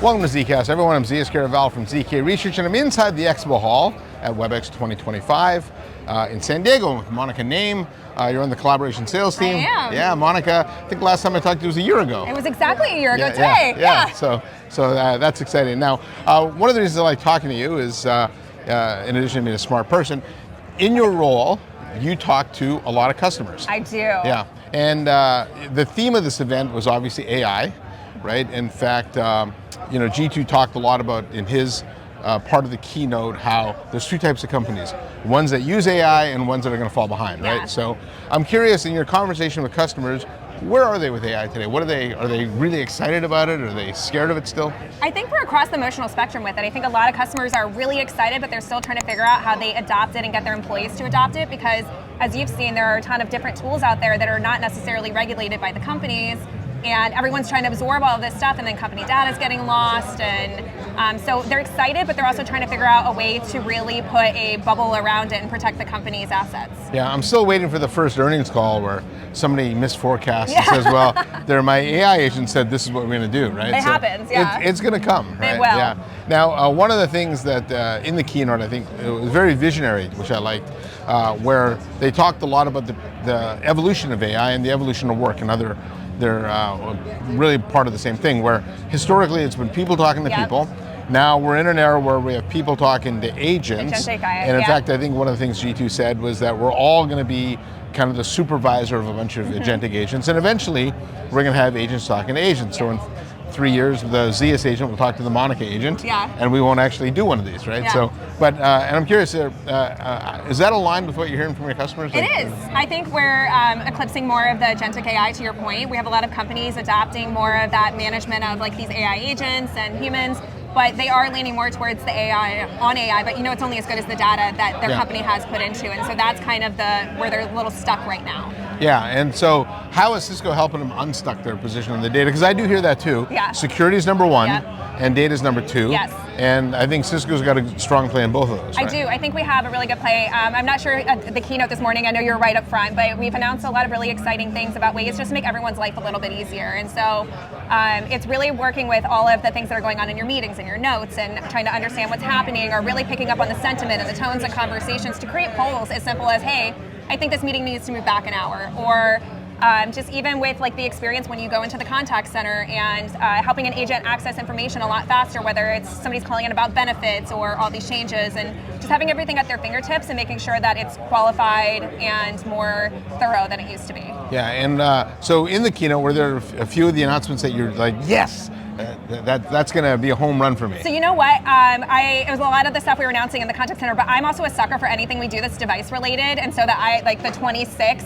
Welcome to ZKast, everyone. I'm Val from ZK Research, and I'm inside the expo hall at Webex 2025 in San Diego with Monica Naim. You're on the Collaboration Sales Team. I am. Yeah, Monica, I think last time I talked to you was a year ago. It was exactly a year ago today. Yeah. So that's exciting. Now, one of the reasons I like talking to you is, in addition to being a smart person, in your role, you talk to a lot of customers. I do. Yeah, and the theme of this event was obviously AI, right? In fact, G2 talked a lot about in his part of the keynote how there's two types of companies, ones that use AI and ones that are going to fall behind, right? Yeah. So I'm curious, in your conversation with customers, where are they with AI today? Are they really excited about it? Are they scared of it still? I think we're across the emotional spectrum with it. I think a lot of customers are really excited, but they're still trying to figure out how they adopt it and get their employees to adopt it, because as you've seen, there are a ton of different tools out there that are not necessarily regulated by the companies, and everyone's trying to absorb all of this stuff, and then company data is getting lost, and so they're excited, but they're also trying to figure out a way to really put a bubble around it and protect the company's assets. Yeah, I'm still waiting for the first earnings call where somebody misforecasts and says, well, my AI agent said this is what we're going to do, right? It happens, yeah. It's going to come, right? It will. Yeah. Now, one of the things that in the keynote, I think it was very visionary, which I liked, where they talked a lot about the evolution of AI and the evolution of work, and they're really part of the same thing, where historically it's been people talking to people. Now we're in an era where we have people talking to agents. And in fact, I think one of the things G2 said was that we're all going to be kind of the supervisor of a bunch of agentic agents, and eventually we're going to have agents talking to agents. So in 3 years, the ZKast agent will talk to the Monica agent, and we won't actually do one of these, right? So, and I'm curious, is that aligned with what you're hearing from your customers? It is. I think we're eclipsing more of the agentic AI, to your point. We have a lot of companies adopting more of that management of like these AI agents and humans, but they are leaning more towards the AI, but it's only as good as the data that their company has put into, and so that's kind of where they're a little stuck right now. Yeah, and so how is Cisco helping them unstuck their position on the data? Because I do hear that too. Yeah. Security is number one, and data is number two. Yes. And I think Cisco's got a strong play in both of those, right? I do. I think we have a really good play. I'm not sure the keynote this morning, I know you're right up front, but we've announced a lot of really exciting things about ways just to make everyone's life a little bit easier. And so it's really working with all of the things that are going on in your meetings and your notes, and trying to understand what's happening, or really picking up on the sentiment and the tones and conversations to create polls as simple as, hey, I think this meeting needs to move back an hour, or just even with like the experience when you go into the contact center and helping an agent access information a lot faster, whether it's somebody's calling in about benefits or all these changes, and just having everything at their fingertips and making sure that it's qualified and more thorough than it used to be. Yeah, and so in the keynote, were there a few of the announcements that you're like, yes, that's going to be a home run for me? So you know what, it was a lot of the stuff we were announcing in the contact center, but I'm also a sucker for anything we do that's device related, and so that I, like the 26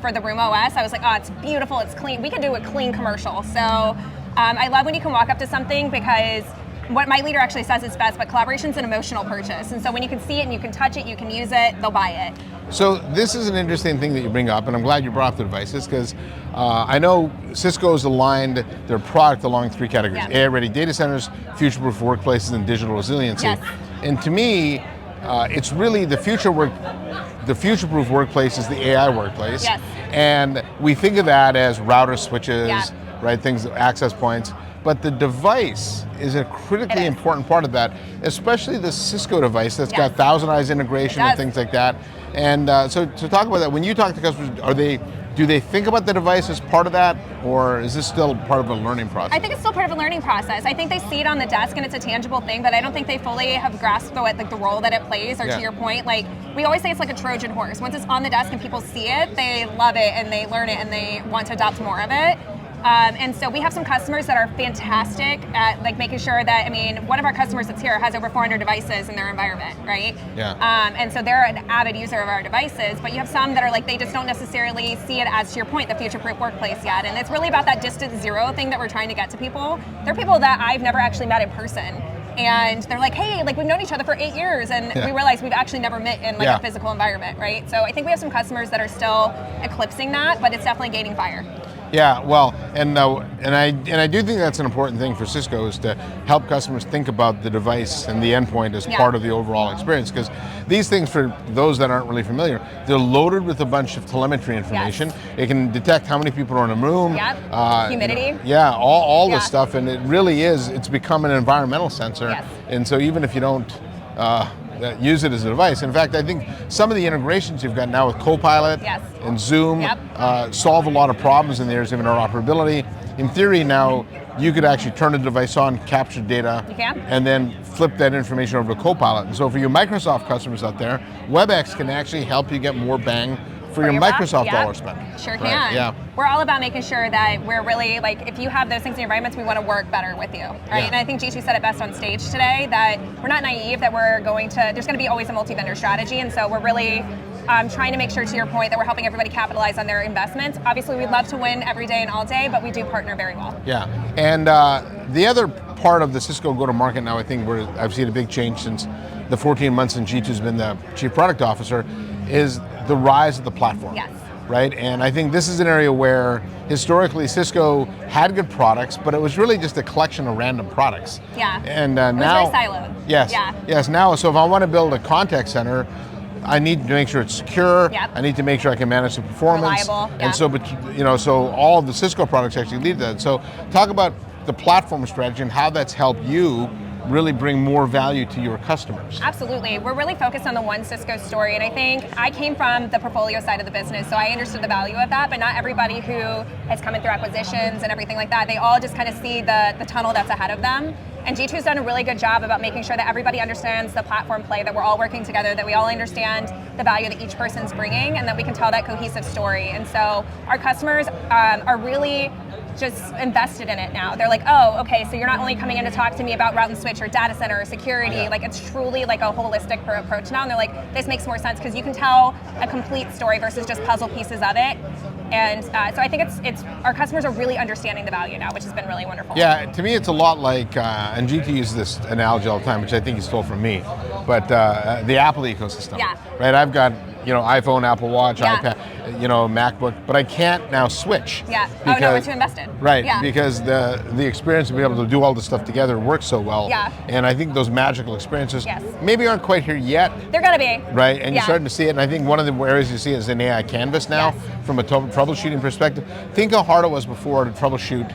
for the Room OS, I was like, oh, it's beautiful, it's clean, we could do a clean commercial. So I love when you can walk up to something, because what my leader actually says is best, but collaboration's an emotional purchase, and so when you can see it and you can touch it, you can use it, they'll buy it. So this is an interesting thing that you bring up, and I'm glad you brought up the devices, because I know Cisco's aligned their product along three categories: AI-ready data centers, future-proof workplaces, and digital resiliency. And to me, it's really the future-proof workplace is the AI workplace, and we think of that as routers, switches, right? Things, access points. But the device is a critically important part of that, especially the Cisco device that's got Thousand Eyes integration and things like that. And so to talk about that, when you talk to customers, do they think about the device as part of that, or is this still part of a learning process? I think it's still part of a learning process. I think they see it on the desk and it's a tangible thing, but I don't think they fully have grasped the role that it plays, or to your point, like we always say it's like a Trojan horse. Once it's on the desk and people see it, they love it and they learn it and they want to adopt more of it. And so we have some customers that are fantastic at like making sure that, one of our customers that's here has over 400 devices in their environment, right? And so they're an avid user of our devices, but you have some that are like, they just don't necessarily see it as, to your point, the future-proof workplace yet. And it's really about that distance zero thing that we're trying to get to people. They're people that I've never actually met in person. And they're like, hey, like we've known each other for 8 years, and we realize we've actually never met in like a physical environment, right? So I think we have some customers that are still eclipsing that, but it's definitely gaining fire. Yeah, well, and I do think that's an important thing for Cisco, is to help customers think about the device and the endpoint as part of the overall experience, because these things, for those that aren't really familiar, they're loaded with a bunch of telemetry information. It can detect how many people are in a room, humidity. All this stuff, and it really is, it's become an environmental sensor. And so even if you don't use it as a device. In fact, I think some of the integrations you've got now with Copilot and Zoom solve a lot of problems in the areas of interoperability. In theory now, you could actually turn the device on, capture data, and then flip that information over to Copilot. And so for your Microsoft customers out there, Webex can actually help you get more bang for your Microsoft dollar spent. Sure can. We're all about making sure that we're really, like, if you have those things in your environments, we want to work better with you, right? And I think G2 said it best on stage today, that we're not naive, that we're going to, there's going to be always a multi-vendor strategy, and so we're really trying to make sure, to your point, that we're helping everybody capitalize on their investments. Obviously, we'd love to win every day and all day, but we do partner very well. Yeah, and the other part of the Cisco go-to-market now, I think, where I've seen a big change since the 14 months since G2's been the Chief Product Officer, is the rise of the platform. Right, and I think this is an area where historically Cisco had good products, but it was really just a collection of random products. And now, it was very siloed. Yes, now, so if I want to build a contact center, I need to make sure it's secure. I need to make sure I can manage the performance. Reliable. And so, so all of the Cisco products actually lead to that. So talk about the platform strategy and how that's helped you really bring more value to your customers. Absolutely. We're really focused on the one Cisco story, and I think I came from the portfolio side of the business, so I understood the value of that, but not everybody who has come in through acquisitions and everything like that, they all just kind of see the tunnel that's ahead of them. And G2's done a really good job about making sure that everybody understands the platform play, that we're all working together, that we all understand the value that each person's bringing, and that we can tell that cohesive story. And so our customers are really just invested in it now. They're like, oh, okay, so you're not only coming in to talk to me about route and switch or data center or security, like it's truly like a holistic approach now. And they're like, this makes more sense because you can tell a complete story versus just puzzle pieces of it. And so I think it's our customers are really understanding the value now, which has been really wonderful. Yeah, to me it's a lot like, and GT uses this analogy all the time, which I think he stole from me, but the Apple ecosystem. Right, I've got iPhone, Apple Watch, iPad, MacBook, but I can't now switch. Because, we're too invested. Right, because the experience of being able to do all this stuff together works so well. And I think those magical experiences maybe aren't quite here yet. They're gonna be. Right, and you're starting to see it, and I think one of the areas you see is in AI Canvas now, from a troubleshooting perspective. Think how hard it was before to troubleshoot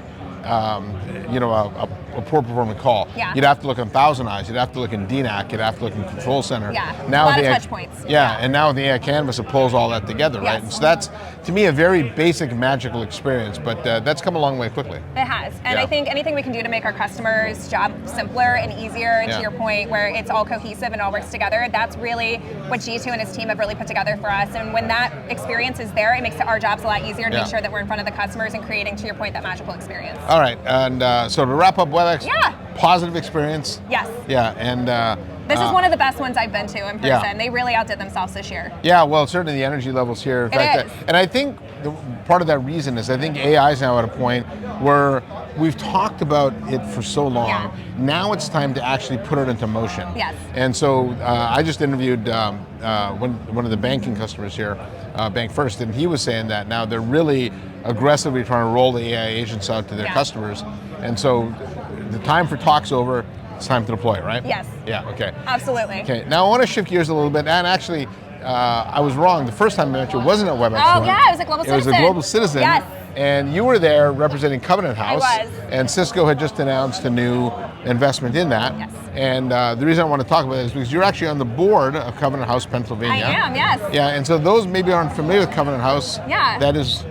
a poor performing call. You'd have to look in Thousand Eyes, you'd have to look in DNAC, you'd have to look in Control Center. Now a lot of touch points. And now with the AI Canvas, it pulls all that together, right? And so that's, to me, a very basic, magical experience, but that's come a long way quickly. It has, and I think anything we can do to make our customers' job simpler and easier, and to your point, where it's all cohesive and all works together, that's really what G2 and his team have really put together for us. And when that experience is there, it makes our jobs a lot easier to make sure that we're in front of the customers and creating, to your point, that magical experience. All right, and so to wrap up Webex, positive experience. And this is one of the best ones I've been to in person. They really outdid themselves this year. Well, certainly the energy levels here. In fact, and I think part of that reason is I think AI is now at a point where we've talked about it for so long. Now it's time to actually put it into motion. And so I just interviewed one of the banking customers here, Bank First, and he was saying that now they're really aggressively trying to roll the AI agents out to their customers. And so the time for talk's over. It's time to deploy, right? Okay. Absolutely. Okay, now I want to shift gears a little bit, and actually, I was wrong. The first time I met you wasn't at WebexOne. It was a Global Citizen. It was a Global Citizen. And you were there representing Covenant House. I was. And Cisco had just announced a new investment in that. And the reason I want to talk about it is because you're actually on the board of Covenant House, Pennsylvania. I am, yes. And so those maybe aren't familiar with Covenant House. That is,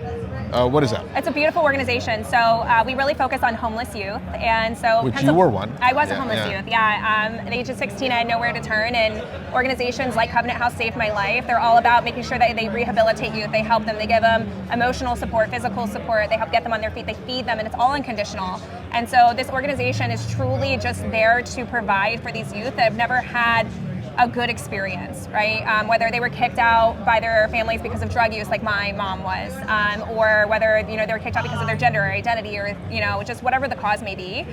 what is that? It's a beautiful organization. So we really focus on homeless youth, and so which you were one. I was a homeless youth. At the age of 16, I had nowhere to turn, and organizations like Covenant House saved my life. They're all about making sure that they rehabilitate youth. They help them. They give them emotional support, physical support. They help get them on their feet. They feed them, and it's all unconditional. And so this organization is truly just there to provide for these youth that have never had a good experience, right? Whether they were kicked out by their families because of drug use, like my mom was, or whether they were kicked out because of their gender or identity, or just whatever the cause may be.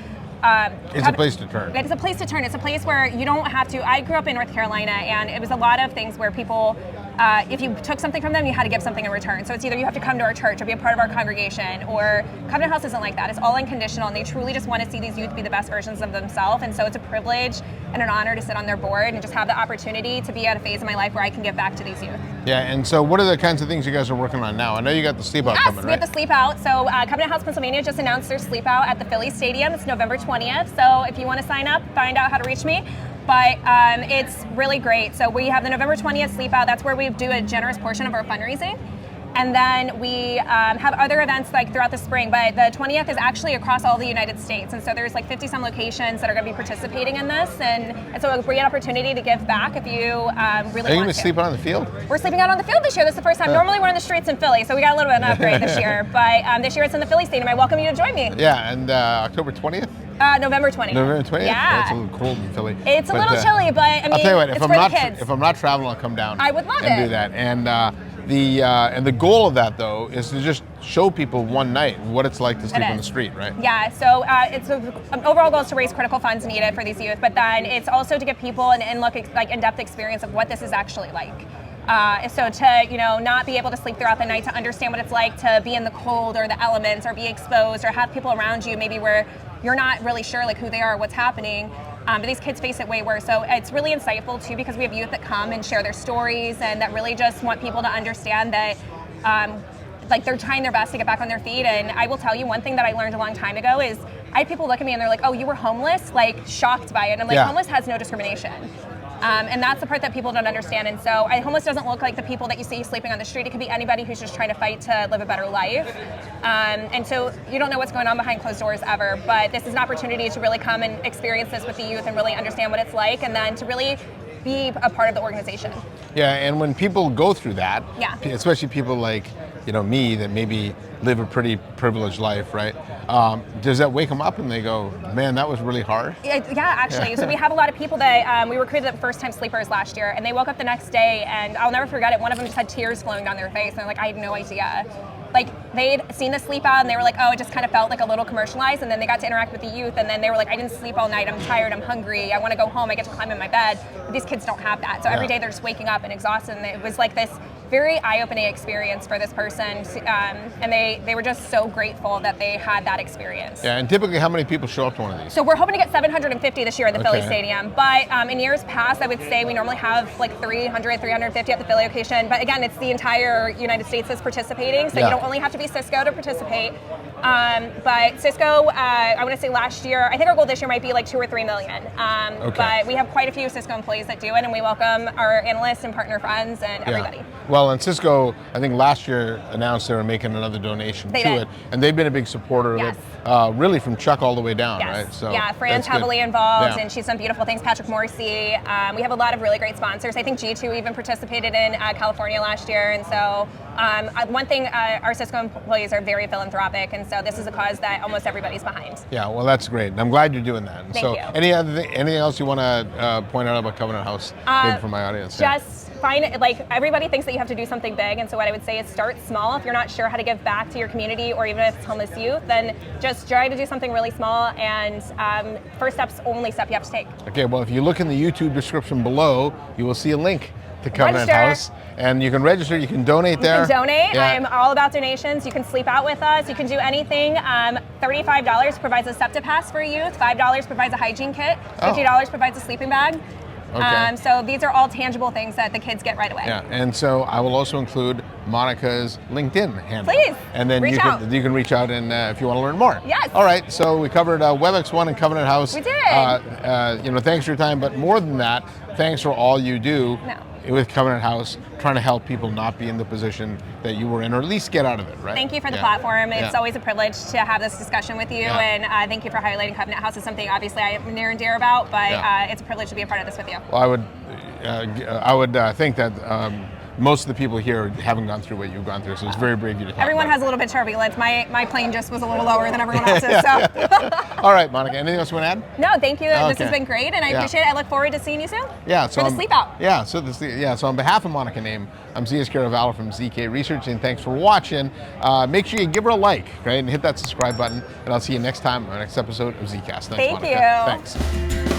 It's a place to turn. It's a place to turn. It's a place where you don't have to. I grew up in North Carolina, and it was a lot of things where people if you took something from them, you had to give something in return. So it's either you have to come to our church or be a part of our congregation, or Covenant House isn't like that. It's all unconditional, and they truly just want to see these youth be the best versions of themselves. And so it's a privilege and an honor to sit on their board and just have the opportunity to be at a phase in my life where I can give back to these youth. Yeah, and so what are the kinds of things you guys are working on now? I know you got the sleepout coming, right? Yes, we have the sleepout. So Covenant House, Pennsylvania just announced their sleepout at the Philly Stadium. It's November 20th. So if you want to sign up, find out how to reach me. But it's really great. So we have the November 20th sleepout. That's where we do a generous portion of our fundraising. And then we have other events like throughout the spring, but the 20th is actually across all the United States. And so there's like 50 some locations that are gonna be participating in this. And so a great opportunity to give back if you really want to. Are you gonna sleep out on the field? We're sleeping out on the field this year. This is the first time. Normally we're on the streets in Philly, so we got a little bit of an upgrade this year. But this year it's in the Philly Stadium. I welcome you to join me. Yeah, and October 20th? November 20th. November 20th? Yeah. It's a little cold in Philly. It's a little chilly, but I mean, I'll tell you what, it's for the kids. If I'm not traveling, I'll come down. I would love and it. do that. And the goal of that though is to just show people one night what it's like to sleep on the street, right? Yeah. So it's overall goal is to raise critical funds needed for these youth, but then it's also to give people an in-depth experience of what this is actually like. So to not be able to sleep throughout the night, to understand what it's like to be in the cold or the elements or be exposed or have people around you maybe where you're not really sure like who they are or what's happening. But these kids face it way worse. So it's really insightful too, because we have youth that come and share their stories and that really just want people to understand that like they're trying their best to get back on their feet. And I will tell you one thing that I learned a long time ago is I had people look at me and they're like, oh, you were homeless? Like shocked by it. And I'm like, homeless has no discrimination. And that's the part that people don't understand. And so homeless doesn't look like the people that you see sleeping on the street. It could be anybody who's just trying to fight to live a better life. And so you don't know what's going on behind closed doors ever, but this is an opportunity to really come and experience this with the youth and really understand what it's like, and then to really be a part of the organization. Yeah, and when people go through that, especially people like me that maybe live a pretty privileged life, right? Does that wake them up and they go, man, that was really hard? Yeah, actually. So we have a lot of people that we recruited the first-time sleepers last year, and they woke up the next day, and I'll never forget it. One of them just had tears flowing down their face, and they're like, I had no idea. Like they'd seen the sleep out and they were like, oh, it just kind of felt like a little commercialized, and then they got to interact with the youth, and then they were like, I didn't sleep all night, I'm tired, I'm hungry, I want to go home, I get to climb in my bed. But these kids don't have that. So every day they're just waking up and exhausted, and it was like this very eye-opening experience for this person, and they were just so grateful that they had that experience. Yeah, and typically how many people show up to one of these? So we're hoping to get 750 this year at the Philly Stadium, but in years past I would say we normally have like 300, 350 at the Philly location, but again, it's the entire United States that's participating, so you don't only have to be Cisco to participate. But Cisco, I want to say last year, I think our goal this year might be like 2 or 3 million. But we have quite a few Cisco employees that do it, and we welcome our analysts and partner friends and everybody. Well, and Cisco, I think last year announced they were making another donation to it, and they've been a big supporter of it, really from Chuck all the way down, right? So yeah, Fran's heavily involved, and she's done beautiful things. Patrick Morrissey. We have a lot of really great sponsors. I think G2 even participated in California last year, and so one thing, our Cisco employees are very philanthropic, and so this is a cause that almost everybody's behind. Yeah, well, that's great. And I'm glad you're doing that. Thank you. Anything else you want to point out about Covenant House, maybe for my audience? Just find it, like everybody thinks that you have to do something big, and so what I would say is start small. If you're not sure how to give back to your community, or even if it's homeless youth, then just try to do something really small, and first step's only step you have to take. Okay, well, if you look in the YouTube description below, you will see a link to Covenant House, and you can register, you can donate there. You can donate. Yeah. I'm all about donations. You can sleep out with us. You can do anything. $35 provides a SEPTA pass for youth. $5 provides a hygiene kit. $50 provides a sleeping bag. Okay. So these are all tangible things that the kids get right away. Yeah, and so I will also include Monica's LinkedIn handle. Please, and then you can reach out and if you want to learn more. Yes. All right, so we covered WebexOne and Covenant House. We did. Thanks for your time, but more than that, thanks for all you do with Covenant House, trying to help people not be in the position that you were in, or at least get out of it, right? Thank you for the platform. It's always a privilege to have this discussion with you, and thank you for highlighting Covenant House as something obviously I am near and dear about, but it's a privilege to be a part of this with you. Well, I would think that most of the people here haven't gone through what you've gone through, so it's very brave of you to talk Everyone about. has a little bit of turbulence. My plane just was a little lower than everyone else's. So. All right, Monica, anything else you want to add? No, thank you. This has been great, and I appreciate it. I look forward to seeing you soon. Yeah, so for the sleep out. Yeah, so on behalf of Monica Naim, I'm ZKast from ZK Research, and thanks for watching. Make sure you give her a like, right, and hit that subscribe button, and I'll see you next time on the next episode of ZKast. Thanks, Thank Monica. you. Thanks.